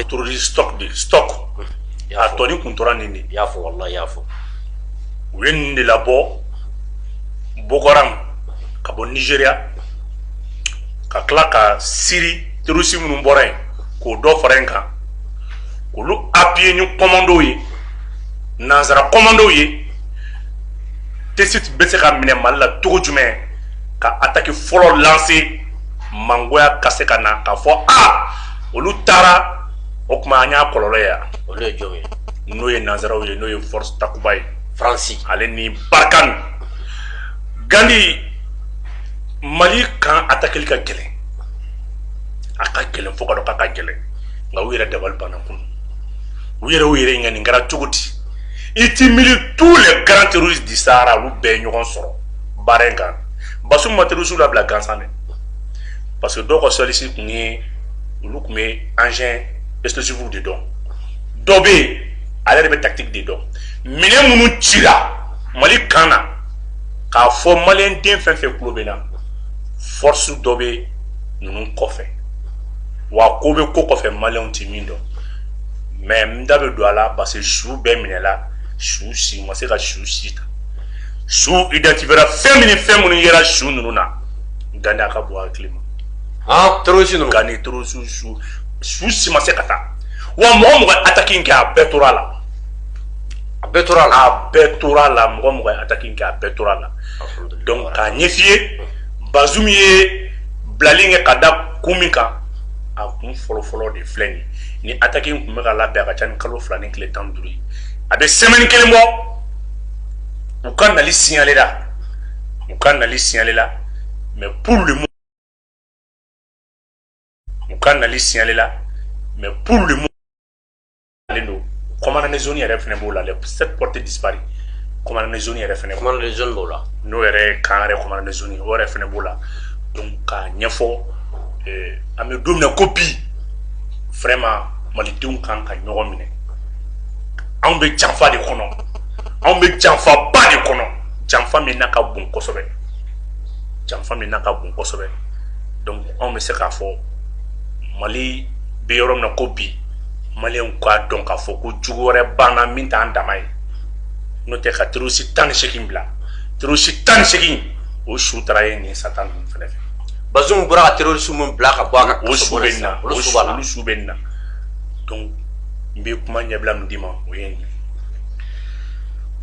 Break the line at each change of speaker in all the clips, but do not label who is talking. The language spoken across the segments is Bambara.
terroriste stock a toni kuntora nini
yafo wallahi yafo
wen de labo Bogoram ka bo Nigeria ka kla ka Syrie terroriste mun boray ko do farenka ko lu appuyé ñu commando yi nazara commando yi tesit bese ka mine malla togo jume ka attaque folo lancer mangoya kase kana ka fo olu tara o kuma anya kololo ya
olu jomi
no ye nazara ye no ye force takubay
Franci
ale ni barkan gandi Mali kan attaque ka gele aka gele fo ka do ka gele nga wira dabal bana kun wira ngani ngara tuguti iti mili tous les grands terroristes du Sahara lu be ñogon soro barenga basu matériel la bla gansane parce que doko sollicite ni lu kumé engin explosif de don dobé ale be tactique de don mine munu tira Mali kana ka fo malien den fen fe klobena force dobé nunu kofe wa kobe ko kofe malien timindo mais ndabe do ala parce que chou be minela chou si mo se ka chou si chou identifiera féminin yera chou nuna ganda ka bo climat
terroriste no
gani terroriste chou si mo se kata wa mo attacking ka betorala mo attacking ka betorala donc ka nyefie bazumie blalinge kada kumika a kun folo de fleni ni attacking kumika la be ka tan kalo flani kle tanduri abe semaine kele mo ou kan nali signaler là mais pour le moment ou kan nali signaler là mais pour le moment lendo commandant des zones RFN bola les 7 portes disparu commandant des zones RFN
commandant des zones bola
no ere kan re commandant des zones RFN bola donc ka nyefo ame domina copie vraiment malidenw kan ka ɲɔgɔn minɛ anw be janfa de kɔnɔ anw be janfa ba de kɔnɔ janfa min n'a ka bon kosɛbɛ donc anw be se k'a fɔ Mali be yɔrɔ min na ko bi maliyɛnw k'a dɔn k'a fɔ ko jugu wɛrɛ banna min t'an dama ye n'o tɛ ka terroriste 18 bila terroriste 18 o su taara ye nin satan ninnu fɛnɛ fɛ
Bazoum bura terroriste mun bila ka bɔ a ka
o su bɛ nin na donc n bɛ kuma ɲɛbila min d'i ma o ye nin ye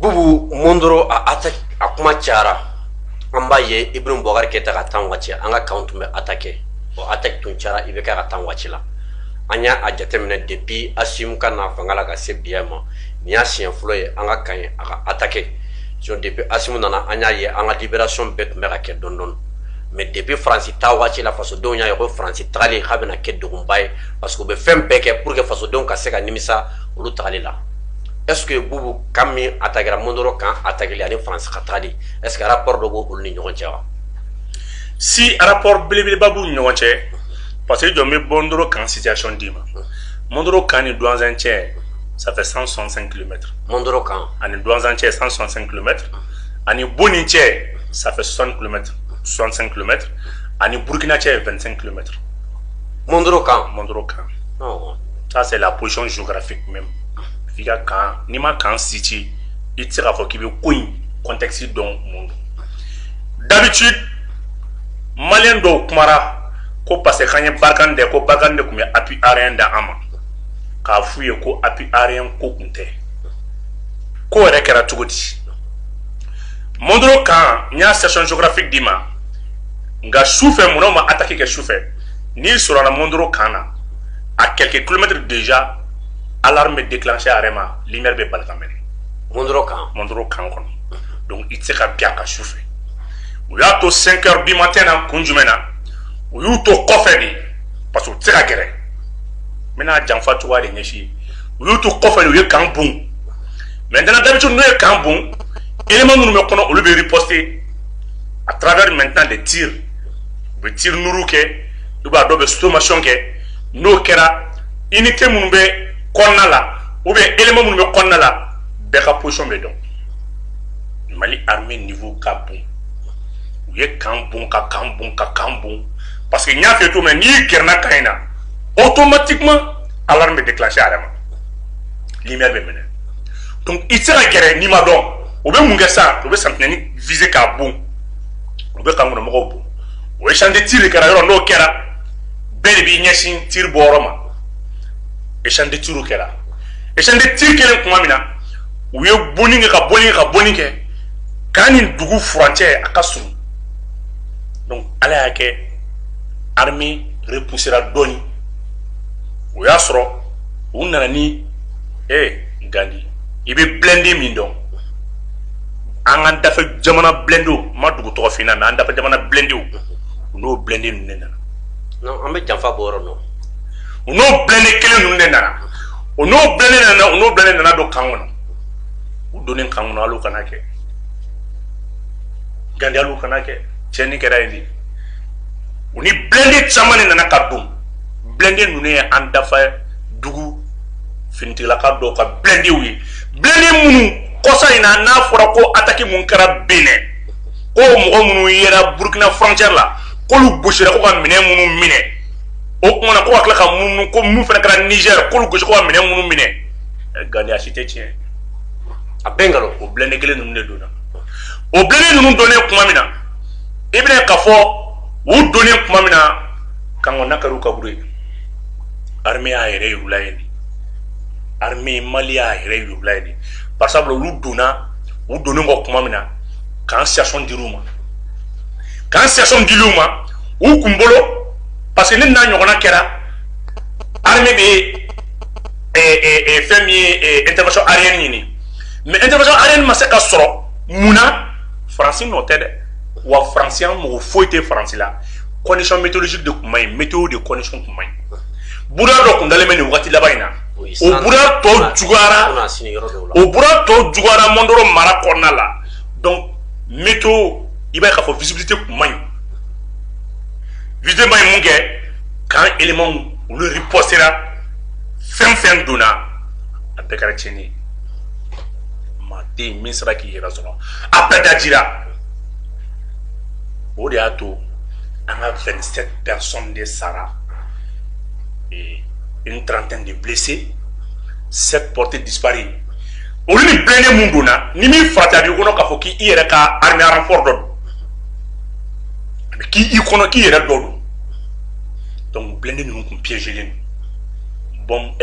Bubu Mondoro a attaque a kuma cayara an b'a ye Ibrahim Boubacar Keita ka temps waati an ka camp tun bɛ attaquer o attaque tun cayara i bɛ kɛ ka temps waati la an y'a jateminɛ depuis Assimi ka na fanga la ka se bi ma nin y'a siɲɛ fɔlɔ ye an ka kan ye a ka attaquer depuis Assimi nana an y'a ye an ka libération bɛɛ tun bɛ ka kɛ dɔɔni dɔɔni mais depuis Franci ta waati la fasodenw y'a ye ko Franci tagali k'a bɛna kɛ degunba ye parce que u bɛ fɛn bɛɛ kɛ pour que fasodenw ka se ka nimisa olu tagali la est-ce que Bubu kan min attaquera Mondoro kan attaqueli ani Franci ka tagali est-ce que rapport dɔ b'olu ni ɲɔgɔn cɛ wa
si rapport belebeleba b'u ni ɲɔgɔn cɛ parce que jɔn bɛ Mondoro kan situation d'i ma Mondoro kan ni Douanzan cɛ ça fait 165 km
Mondoro kan
ani Douanzan cɛ 165 km ani Boni cɛ ça fait 60 km 65 km ani Burkina cɛ 25 km
Mondoro kan
non ça c'est la position géographique même fika kan ni ma kan situé i tɛ se k'a fɔ k'i bɛ ko in contexte dɔn mun don d'habitude malien dɔw kumara ko parce que k'an ye Barkhane de ko Barkhane de tun bɛ appui aérien da an ma k'a f'u ye ko appui aérien ko tun tɛ ko yɛrɛ kɛra cogo di Mondoro kan n y'a section géographique d'i ma nka sufɛ munna u ma attaque kɛ sufɛ n'i sɔrɔla Mondoro kan na à quelques kilomètres déjà alarme bɛ déclenché a yɛrɛ ma lumière bɛ bali ka mɛnɛ
Mondoro kan
kɔnɔ donc i tɛ se ka bin a kan sufɛ u y'a to 5 heures du matin na kun jumɛn na u y'u to kɔfɛ de parce que u tɛ se ka gɛrɛ n bɛna janfa cogoya de ɲɛsin ye u y'u to kɔfɛ de u ye kan bon maintenant d'habitude n'u ye kan bon élément minnu bɛ kɔnɔ olu bɛ riposter à travers maintenant des tirs u bɛ tir nuru kɛ u b'a dɔw bɛ sommation kɛ n'o kɛra unité minnu bɛ kɔnɔna la ou bien élément minnu bɛ kɔnɔna la bɛɛ ka position bɛ dɔn Mali armée niveau ka bon u ye kan bon ka kan bon parce que n y'a fɛ cogo min na n'i gɛrɛna kan in na automatiquement alarme bɛ déclencher à la lumière be mena donc il sera guerre ni ma don o be munga ça o be santenani viser ka bon o be kangono mo bon o échange tir kara yoro no kera bele bi nyashin tir boroma échange tiru kera échange tir kelen kuma mina o ye boni ka boni ke kanin dugu frontière akasu donc ala yake armée repoussera doni o ya soro o nana ni Gandhi ibe blende min don an dafa jamana blendo ma dugu to fina na an dafa jamana blendo no blende nun nana
non ambe jamfa boro no
no blende kele nun nana no blende nana do kangono u donen kangono alu kanake Gandhi alu kanake cheni kera indi uni blende chamane nana kadum blende nune an dafa dugu finti la ka do ka blende wi blende munu kosa ina na fora ko attaque mun kara bene ko mo munu yera Burkina frontière la ko lu boshira ko ka mine munu mine o ko na ko akla ka munu ko mu fena kara Niger ko lu goshi ko mine munu mine Gandhi a cité tien
a bengalo
o blende gele nunu de dona o blende nunu donné kuma mina ibne ka fo o donné kuma mina kango nakaru kabure armée a yere yulayni armée malia yere yulayni par exemple lu donna ngo kuma mina kan situation diruma u kumbolo parce que ni na nyogona kera armée be femi intervention aérienne ni mais intervention aérienne ma se ka soro muna français noté wa français mo foité français la condition météorologique de kumay météo de condition kumay bura do kundale meni wakati labaina o bura to jugara mondoro mara konna la donc météo iba ka fo visibilité kumay visibilité may munge quand élément le ripostera fin dona a bekara cheni ma te misra ki yera sono après dajira o de ato on a 27 personnes de Sahara et une trentaine de blessés, 7 portés disparus. On lui blende munduna, ni mi frata di kono ka fo ki yere ka armée renfort do. Ki ikono ki yere do. Donc blende nous ko piéger len. Bombe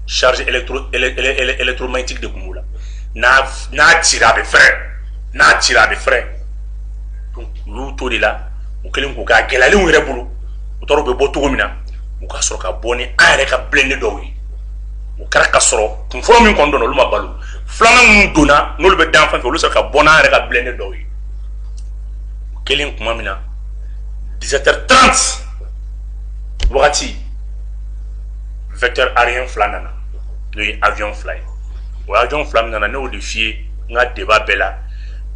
charge électromagnétique de kumula. Na tira be frère. Donc nous to de là o kelen ko ga gelale o yere bulu o toro be boto gomina o ka soro ka boni ayre ka blende do wi o kara ka soro kun foro min kon don lu ma balu flana mun dona no lu be dan fa o lu soro ka bona ayre ka blende do wi o kelen kuma mina 17h30 wakati vecteur aérien flanana le avion fly o avion flanana ne o défier nga débat bela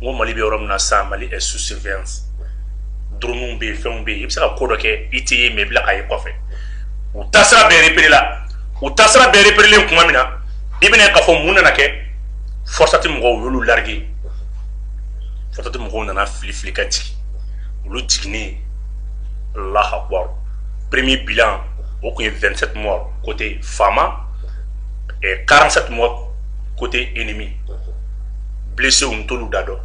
ngo mali be rom na sa mali est sous surveillance drone be fɛnw be i bɛ se ka ko dɔ kɛ i tɛ ye mais i bila ka ye kɔfɛ u taasira bɛɛ repéré kuma min na i bɛna k'a fɔ mun nana kɛ forçati mɔgɔw y'olu largué forçati mɔgɔw nana fili ka jigin olu jiginnen Allahu Akbar premier bilan o kun ye 27 morts côté Fama et 47 morts côté ennemi blessés u t'olu da dɔn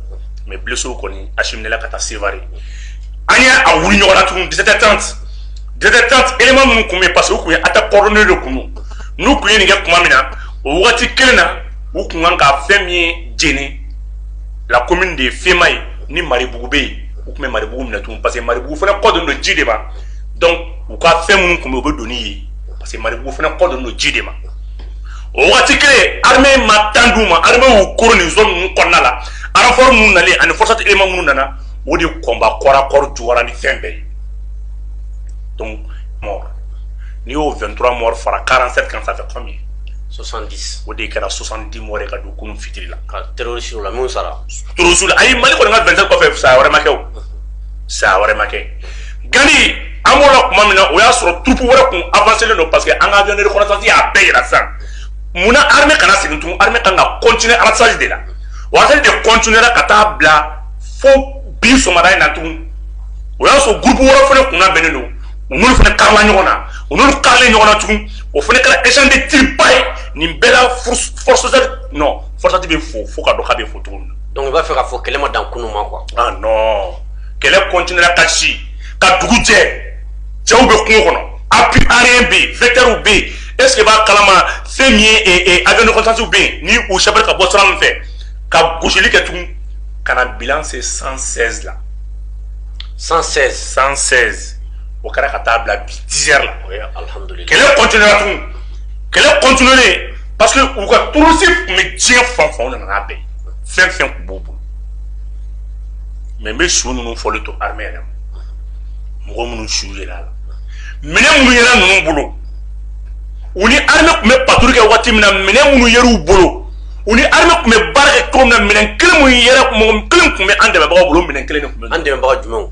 mais blessés kɔni acheminé la ka taa Sévaré anya a wuli ɲɔgɔn na tugun 17h30 élément minnu kun bɛ parce que u kun ye attaque coordonnée de kun n'u kun ye nin kɛ kuma min na o wagati kelen na u kun kan ka fɛn min ye jeni la commune de Femaye ni Maribugu bɛ yen u kun bɛ Maribugu minɛ tugun parce que Maribugu fana kɔ donnen don ji de ma donc u ka fɛn minnu kun bɛ u bɛ don ni ye parce que Maribugu fana kɔ donnen don ji de ma o wagati kelen armée ma temps d'u ma armée y'u koro nin zone ninnu kɔnɔna la renfort minnu nalen ani forçati élément minnu nana o de combat corps à corps jugara ni fɛn bɛɛ ye donc mort n'i y'o 23 morts fara 47 kan ça fait combien
70
o de kɛra 70 morts ka don kunun fitiri la
ka terroriste la mun sara
terroriste ayi mali kɔni ka 27 kɔfɛ saya wɛrɛ ma kɛ o saya wɛrɛ ma kɛ Gandhi an b'o la kuma min na o y'a sɔrɔ troupe wɛrɛ kun avancé len don parce que an ka avion de reconnaissance y'a bɛɛ yira sisan munna armée kana segin tugun armée kan ka continuer alassage de la o alassage de continuera ka taa bila fo bi sɔgɔmada in na tugun o y'a sɔrɔ groupe wɛrɛ fana kunna bɛnnen don u n'olu fana karila ɲɔgɔn na u n'olu karilen ɲɔgɔn na tugun o fana kɛra échange de tir ba ye nin bɛɛ la force non force bɛ fo ka dɔ k'a bɛ fo cogo min na.
donc i b'a fɛ k'a fɔ kɛlɛ ma dan kunun ma quoi.
ah non kɛlɛ continuera ka si ka dugu jɛ cɛw bɛ kungo kɔnɔ appui aérien bɛ yen vecteurs bɛ yen est ce que b'a kalama fɛn min ye avion de reconnaissance bɛ yen ni u sɛbɛnna ka bɔ sira min fɛ ka gosili kɛ tugun ka na bilan c'est 116 la. 116 o kɛra ka taa bila bi 10 heures la.
alhamdulilah
kɛlɛ continuera tugun kɛlɛ continuer parce que u ka terroriste tun bɛ diɲɛ fan fan o nana n'a bɛɛ ye fɛn fɛn tun b'u bolo mais n bɛ su ninnu fɔli to armée yɛrɛ ma mɔgɔ minnu su yɛlɛ a la minɛn minnu yɛlɛ ninnu bolo u ni armée tun bɛ patrouille kɛ waati min na minɛn minnu yɛrɛ u bolo u ni armée tun bɛ baara kɛ cogo min na minɛn kelen minnu yɛrɛ mɔgɔ kelen tun bɛ an dɛmɛbagaw bolo minɛn kelen de tun bɛ.
an dɛmɛbaga jumɛnw.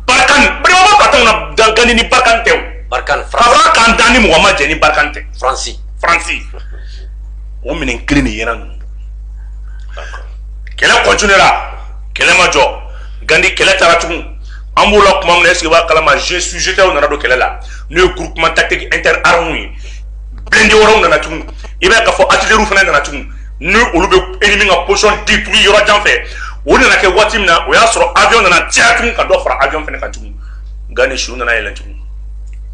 Barkan bɛrɛma Barkan na dangani ni Barkan tɛ o.
Barkan
France kan dan ni mɔgɔ ma jɛ ni Barkan tɛ.
France
o minɛn kelen de yɛrɛ ninnu. Kɛlɛ continuera kɛlɛ ma jɔ Gandi kɛlɛ taara tugun an b'o la kuma min na est-ce que b'a kalama sujet nana don kɛlɛ la n'o ye groupement tactique inter-armes ye blindé wɛrɛw nana tugun i b'a ye k'a fɔ artillerie fana nana tugun ni olu bɛ ennemi ka position détruit yɔrɔ jan fɛ o nana kɛ waati min na o y'a sɔrɔ avion nana caya tugun ka dɔ fara avion fana kan tugun Gandi su nana yɛlɛn tugun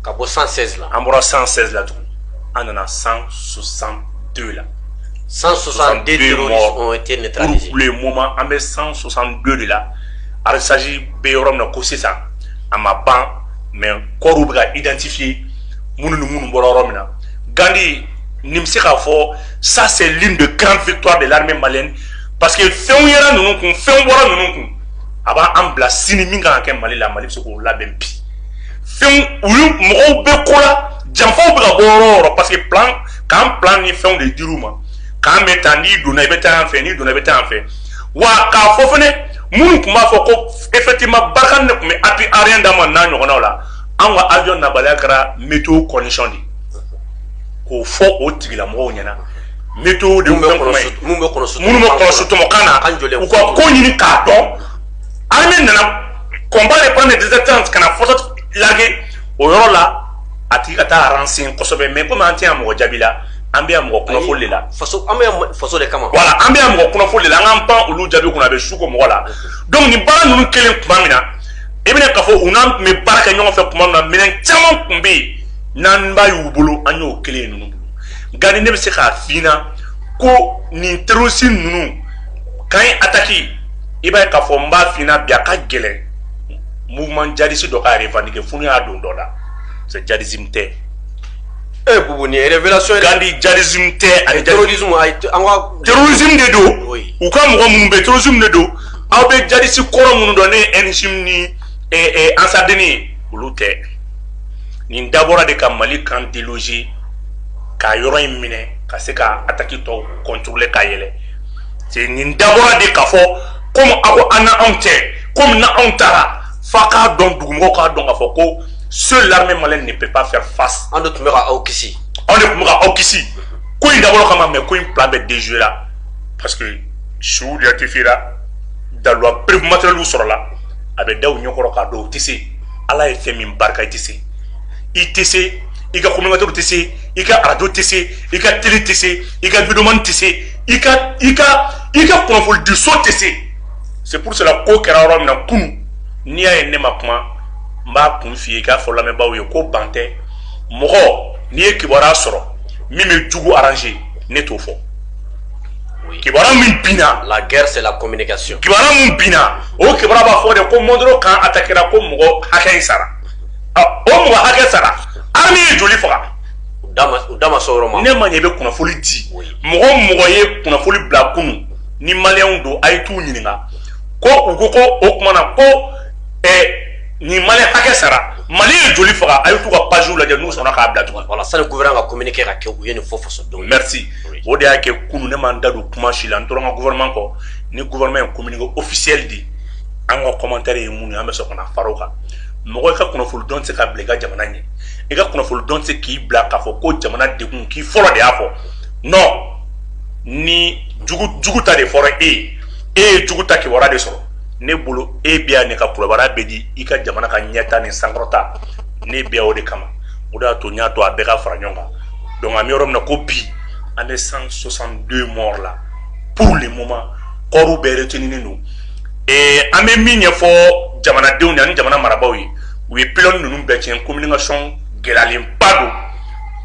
ka bɔ 116 la
an bɔra 116 la tugun an nana 162 la
162 terroristes ont été neutralisés.
Pour le moment, on est 162 de là. Alors, il s'agit de ko sisan a ma ban mais kɔrɔw bɛ ka identifier minnu ni minnu bɔra yɔrɔ min na Gandi nin bɛ se k'a fɔ ça c'est l'une de grandes victoires de l'armée malienne parce que fɛnw yɛrɛ ninnu kun fɛnw bɔra ninnu kun a b'an bila sini min kan ka kɛ Mali la Mali bɛ se k'o labɛn bi fɛnw olu mɔgɔw bɛ ko la janfaw bɛ ka bɔ yɔrɔ o yɔrɔ parce que k'an plan ni fɛnw de dir'u ma k'an bɛ taa n'i donna i bɛ taa yan fɛ n'i donna i bɛ taa yan fɛ wa k'a fɔ fɛnɛ minnu tun b'a fɔ ko effectivement Barkan de tun bɛ appui aérien d'an ma n'a ɲɔgɔnnaw la an ka avion nabaliya kɛra météo condition de k'o fɔ o tigilamɔgɔw ɲɛna météo de fɛn kuma ye minnu bɛ kɔlɔsi tɔmɔkan na u ka ko ɲini k'a dɔn armée nana combat de prendre des désertants ka na force larguer o yɔrɔ la a tigi ka taa renseigner kosɛbɛ mais komi an tɛ yan mɔgɔ jaabi la an bɛ yan mɔgɔ kunnafoni de la
an bɛ yan faso de kama
voilà an bɛ yan mɔgɔ kunnafoni de la an k'an pan olu jaabi kunna a bɛ su ko mɔgɔ la donc nin baara ninnu kelen tuma min na i bɛna k'a fɔ u n'an tun bɛ baara kɛ ɲɔgɔn fɛ tuma min na minɛn caman tun bɛ yen n'an b'a y'u bolo an y'o kelen ye ninnu bolo Gandi ne bɛ se k'a f'i ɲɛna ko nin terroriste ninnu k'an ye attaque i b'a ye k'a fɔ n b'a f'i ɲɛna bi a ka gɛlɛn mouvement djihadiste dɔ ka revendiquer fo n'u y'a don dɔ la c'est djihadisme tɛ.
Bubu ni révélation
Gandi djihadisme tɛ ani
terrorisme
terrorisme de don u ka mɔgɔ minnu bɛ terrorisme de don aw bɛ djihadiste kɔrɔ minnu dɔn ne ye NSIM ni Ansadeni ye olu tɛ nin dabɔra de ka Mali kan déloger k'a yɔrɔ in minɛ ka se ka attaque tɔw contrôler k'a yɛlɛ c'est nin dabɔra de k'a fɔ comme aw ko an n'anw tɛ comme n'anw taara f'a k'a dɔn dugumɔgɔw k'a dɔn k'a fɔ ko seule l'armée malienne ne peut pas faire face.
On ne peut pas au Kissi.
On ne peut pas au Kissi. Quoi d'abord comment mais quoi plan de déjouer là parce que sous identifié là dans loi preuve matériel ou sur là avec daw nyokoro ka do tissé ala e fait min barka tissé i tissé i ka communicateur tissé i ka radio tissé i ka télé tissé i ka vidéoman tissé i ka profil du son tissé c'est pour cela ko kera ro na kunu ni ay ne ma kuma m'a kun fi ka fɔ lamɛnbaaw ye ko ban tɛ mɔgɔ n'i ye kibaruya sɔrɔ min bɛ jugu arranger ne t'o fɔ kibaruya min binna
la guerre c'est la communication
kibaruya min binna o kibaruya b'a fɔ de ko Mondoro kan attaquera ko mɔgɔ hakɛ in sara o mɔgɔ hakɛ sara armée ye joli faga
u da ma se o yɔrɔ ma
ne ma ɲɛ i bɛ kunnafoni di mɔgɔ ye kunnafoni bila kunun ni maliyɛnw don a ye t'u ɲininka ko u ko o tuma na ko ni Mali hakɛ sara Mali ye joli faga a ye t'u ka page lajɛ n'u sɔnna k'a bila tugun
voilà sani gouvernement ka communiquer ka kɛ u ye nin fɔ fasodenw
merci o de y'a kɛ kunu ne m'an da don kuma si la n tora n ka gouvernement kɔ ni gouvernement ye communiqué officiel di an ka commentaire ye mun ye an bɛ sɔn ka na fara o kan mɔgɔ i ka kunnafoni dɔn tɛ se ka bila i ka jamana ɲɛ i ka kunnafoni dɔn tɛ se k'i bila k'a fɔ ko jamana degun k'i fɔlɔ de y'a fɔ non ni jugu ta de fɔra e ye jugu ta kibaruya de sɔrɔ ne bolo e biya ne ka kibaruya bɛ di i ka jamana ka ɲɛta ni sankɔrɔta ne biya o de kama o de y'a to n y'a to a bɛɛ ka fara ɲɔgɔn kan Donc à Miorom na copie en 162 morts là pour le moment koru be retenu nous et à même mine fo jamana deuni ani jamana marabawi we pilon nous be tien communication gelalen pado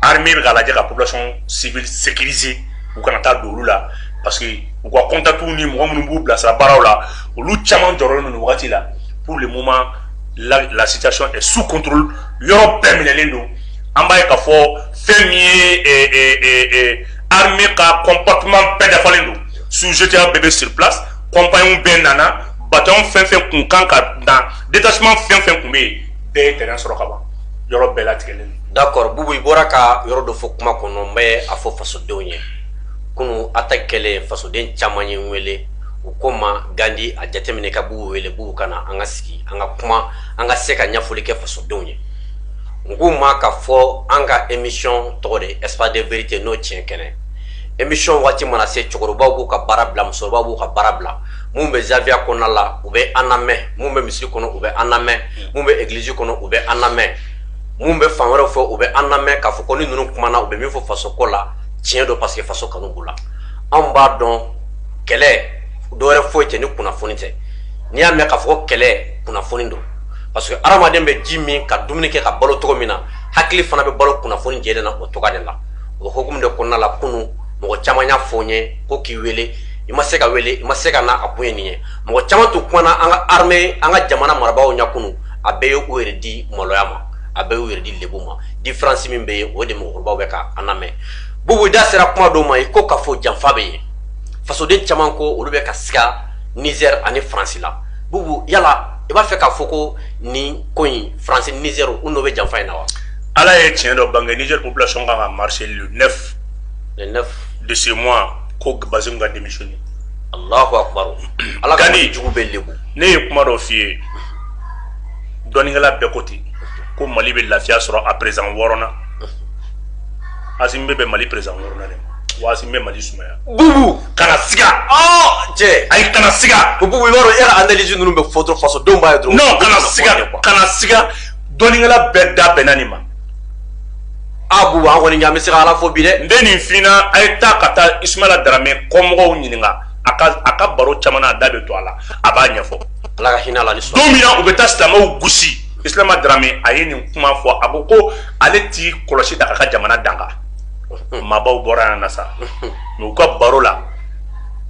armée ga la la population civile sécurisée ou kana ta dolu là parce que ou quoi contact ni mo mun bu la baraw là lu chaman doro nous wakati là pour le moment la situation est sous contrôle Europe permanent nous en bas ka fo fermier et armée ka comportement pédophile nous sous jeter un bébé sur place compagnon ben nana bâton fin kunkan ka dans détachement fin kumé be terrain sur kaba Europe bela tkelen.
D'accord, bubu ibora ka yoro do fokuma kono mbe afo faso donye kunu atakele faso den chamanye wele ukoma gandi a jatemine ka bubu wele bubu kana anga siki anga kuma anga seka nyafuli ke faso donye nguma ka fo anga émission tode espace de vérité no tien kene émission wati mana se chokoroba bu ka barabla musoba bu ka barabla mumbe zavia kona la ube aname mumbe misri kono ube aname mumbe église kono ube aname mumbe famara fo ube aname ka fo koni nunu kuma na ube mi fo faso kola tien do parce que faso kanu bula amba don kele do re fo teni kuna fonite ni ame ka fo kele kuna fonindo parce que aramaden be jimi ka dumuni ke ka balo togo mina hakili fana be balo kuna foni jede na o toga de la o hokum de konna la kunu mo chamanya fonye ko ki wele imaseka wele imaseka na apunye niye mo chama to kwana anga armée anga jamana marabawo nyakunu abeyo uerdi moloyama abeyo uerdi lebuma différence min be o de mo ko bawe ka aname bubu da sera kuma do mai ko ka fo jamfabe faso de chaman ko o be ka ska Niger ani France la bubu yala il va faire ka foko ni koyi France Niger ou no be jamfa na wa
ala e tien do bangé Niger population va marcher le 9 de ce mois ko bazum ga démissionner
Allahu akbar ala ka ni jugu be lebu
ne kuma do fie doni ngala be côté ko Mali be lafia soro à présent worona asimbe be Mali présent worona ne wasimbe Mali sumaya
bubu
kana siga
oh je
ay kana siga
bubu yoro era analyse nunu be photo faso do mba yedro
non kana siga doni ngala be da benanima
abu an woni nyami sira ala fo bi de
ndeni fina ay ta kata Ismaila Darame komo nyininga aka baro chamana dabe to ala aba nyafo
ala ka hina la ni so
domina ubeta stama gusi Ismaila Darame ayeni kuma fo aboko ale ti koloshi da ka jamana danga mabaw bora na sa no ko baro la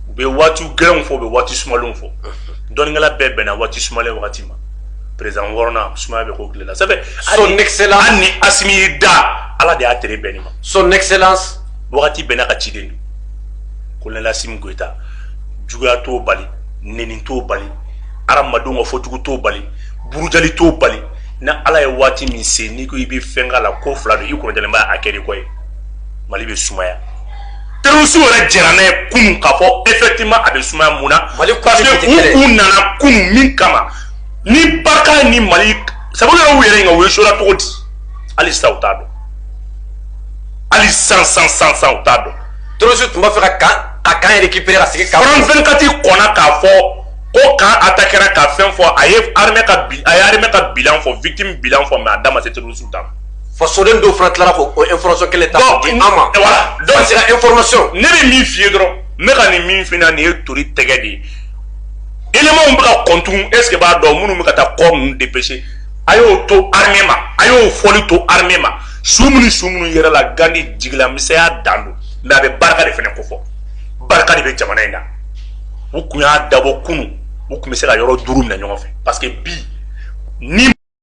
be watu gren fo be watu sumalon fo doni ngala bebe na watu sumale wakati ma président worona suma be ko klela ça fait
son excellence
ani asmi da ala de a tere benima
son excellence
wakati bena ka chiden ko la sim goita juga to bali nenin to bali aramado ngo fotugo to bali burujali to bali na ala e wati min se ni ko ibi fenga la ko flado yiko jale ma akeri koy Mali be sumaya terusu wala jerane kun ka fo effectivement abe sumaya muna parce que u nana kun min kama ni baka ni Mali sabu yo were nga we shora to di ali sautado ali sans utado
terusu tumba fera kan récupérer asike ka
France 24 kona ka fo ko kan attaquera ka fen fo aye armée ka bilan fo victime bilan fo mais adama c'est terusu tam
faso den do front la ko information kele ta di ama
voilà
donc c'est la information
ne be mi fie dro me ka ni mi fina ni tori tegedi élément on ba kontu est-ce que ba do munu me ka ta ko mun dépêcher ayo to armée ma ayo foli to armée ma sumunu yera la gandi jigla misaya dandu na be barka de fene ko fo barka de be jamana ina wukunya dabo kunu wukumese la yoro duru na nyongo fe parce que bi ni